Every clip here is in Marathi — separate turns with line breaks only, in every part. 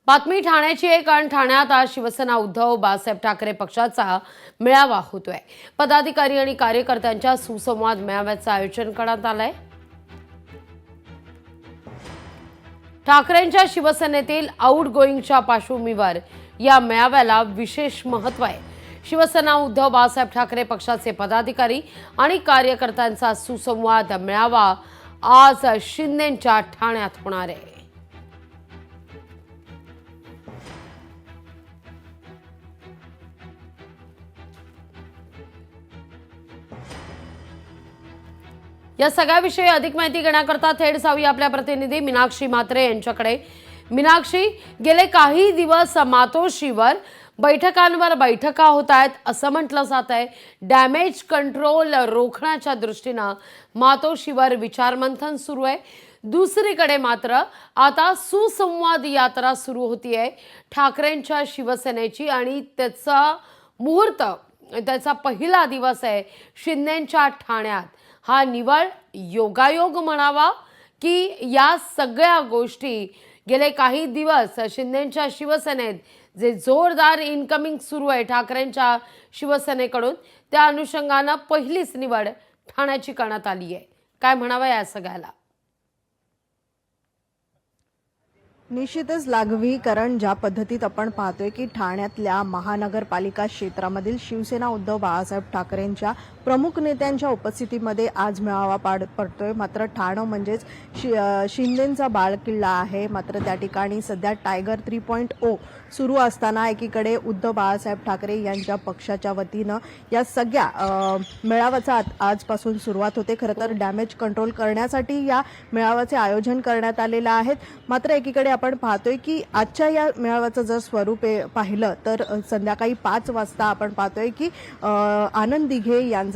बातमी ठाण्याची आहे, कारण ठाण्यात आज शिवसेना उद्धव बाळासाहेब ठाकरे पक्षाचा मेळावा होतोय। पदाधिकारी आणि कार्यकर्त्यांच्या सुसंवाद मेळाव्याचं आयोजन करण्यात आलंय। ठाकरेंच्या शिवसेनेतील आउटगोईंगच्या पार्श्वभूमीवर या मेळाव्याला विशेष महत्त्व आहे। शिवसेना उद्धव बाळासाहेब ठाकरे पक्षाचे पदाधिकारी आणि कार्यकर्त्यांचा सुसंवाद मेळावा आज शिंदेंच्या ठाण्यात होणार आहे। या सगळ्याविषयी अधिक माहिती घेण्याकरता थेट जाऊया आपल्या प्रतिनिधी मीनाक्षी म्हात्रे यांच्याकडे। मीनाक्षी, गेले काही दिवस मातोश्रीवर बैठकांवर बैठका होत आहेत असं म्हटलं जात आहे। डॅमेज कंट्रोल रोखण्याच्या दृष्टीनं मातोश्रीवर विचारमंथन सुरू आहे। दुसरीकडे मात्र आता सुसंवाद यात्रा सुरू होतीये ठाकरेंच्या शिवसेनेची, आणि त्याचा मुहूर्त, त्याचा पहिला दिवस आहे शिंदेंच्या ठाण्यात। हा निवळ योगायोग म्हणावा की या सगळ्या गोष्टी गेले काही दिवस शिंदेंच्या शिवसेनेत जे जोरदार इनकमिंग सुरू आहे ठाकरेंच्या शिवसेनेकडून, त्या अनुषंगाने पहिलीच निवड ठाण्याची करण्यात आली आहे। काय म्हणावं या सगळ्याला?
निश्चितच लागवी, कारण ज्या पद्धतीत आपण पाहतोय की ठाण्यातल्या महानगरपालिका क्षेत्रामधील शिवसेना उद्धव बाळासाहेब ठाकरेंच्या प्रमुख नेत्यांच्या उपस्थितीमध्ये आज मेळावा पडतोय। मात्र ठाणं म्हणजेच शिंदेंचा बाळकिल्ला आहे। मात्र त्या ठिकाणी सध्या टायगर 3.0 सुरू असताना एकीकडे उद्धव बाळासाहेब ठाकरे यांच्या पक्षाच्या वतीनं या सगळ्या मेळाव्याचा आजपासून सुरुवात होते। खरं तर डॅमेज कंट्रोल करण्यासाठी या मेळाव्याचे आयोजन करण्यात आलेलं आहे। मात्र एकीकडे आपण पाहतोय की आजच्या या मेळाव्याचं जर स्वरूप पाहिलं तर संध्याकाळी 5 वाजता आपण पाहतोय की आनंद दिघे यांचा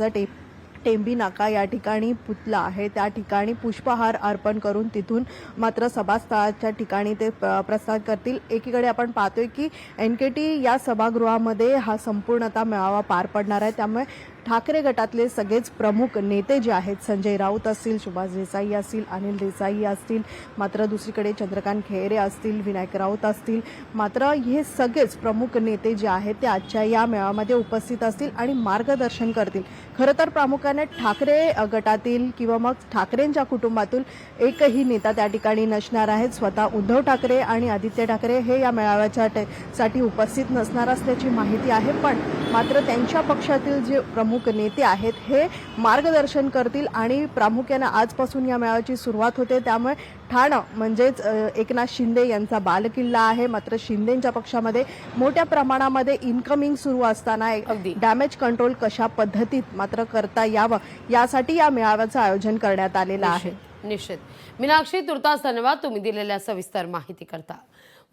टेंबी नाका या ठिकाणी पुतला आहे, त्या ठिकाणी पुष्पहार अर्पण करून तिथून मात्र सभास्थळाच्या ठिकाणी ते प्रस्थान करतील। एकीकडे आपण पाहतोय की NKT या सभागृहामध्ये हा संपूर्णतः मेळावा पार पडणार आहे। त्यामुळे ठाकरे गटातले सगळेच प्रमुख नेते जे आहेत, संजय राऊत असतील, सुभाष देसाई असतील, अनिल देसाई असतील, मात्र दुसरीकडे चंद्रकांत खैरे असतील, विनायक राऊत असतील, मात्र हे सगळेच प्रमुख नेते जे आहेत ते आजच्या या मेळाव्यामध्ये उपस्थित असतील आणि मार्गदर्शन करतील। खरं तर प्रामुख्याने ठाकरे गटातील किंवा मग ठाकरेंच्या कुटुंबातील एकही नेता त्या ठिकाणी नसणार आहेत। स्वतः उद्धव ठाकरे आणि आदित्य ठाकरे हे या मेळाव्यासाठी उपस्थित नसणार असल्याची माहिती आहे, पण मात्र त्यांच्या पक्षातील जे प्रमुख नेते आहेत हे मार्गदर्शन करतील आणि प्रामुख्याने आजपासून या मेळाव्याची सुरुवात होते। त्यामुळे ठाणं म्हणजेच एकनाथ शिंदे यांचा बालकिल्ला आहे। मात्र शिंदेंच्या पक्षामध्ये मोठ्या प्रमाणामध्ये इनकमिंग सुरू असताना डॅमेज कंट्रोल कशा पद्धतीत मात्र करता यावं यासाठी या मेळाव्याचं आयोजन करण्यात आलेलं आहे।
निश्चित मीनाक्षी, तुर्तास धन्यवाद तुम्ही दिलेल्या सविस्तर माहिती करता।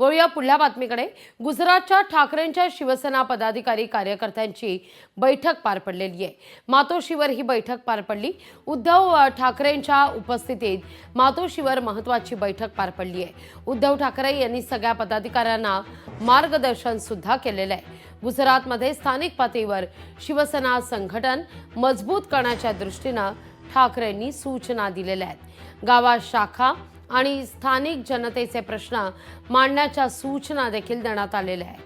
वळूया पुढल्या बातमीकडे। गुजरातच्या ठाकरेंच्या शिवसेना पदाधिकारी कार्यकर्त्यांची बैठक पार पडलेली आहे। मातोश्रीवर ही बैठक पार पडली। उद्धव ठाकरेंच्या उपस्थितीत मातोश्रीवर महत्त्वाची बैठक पार पडली आहे। उद्धव ठाकरे यांनी सगळ्या पदाधिकाऱ्यांना मार्गदर्शन सुद्धा केलेलं आहे। गुजरातमध्ये स्थानिक पातळीवर शिवसेना संघटन मजबूत करण्याच्या दृष्टीनं ठाकरेंनी सूचना दिलेल्या आहेत। गावात शाखा आणि स्थानिक जनतेचे प्रश्न मांडण्याच्या सूचना देखील देण्यात आलेल्या आहेत।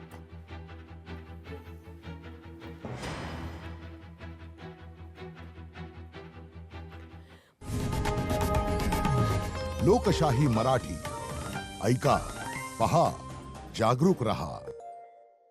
लोकशाही मराठी ऐका, पहा, जागरूक रहा।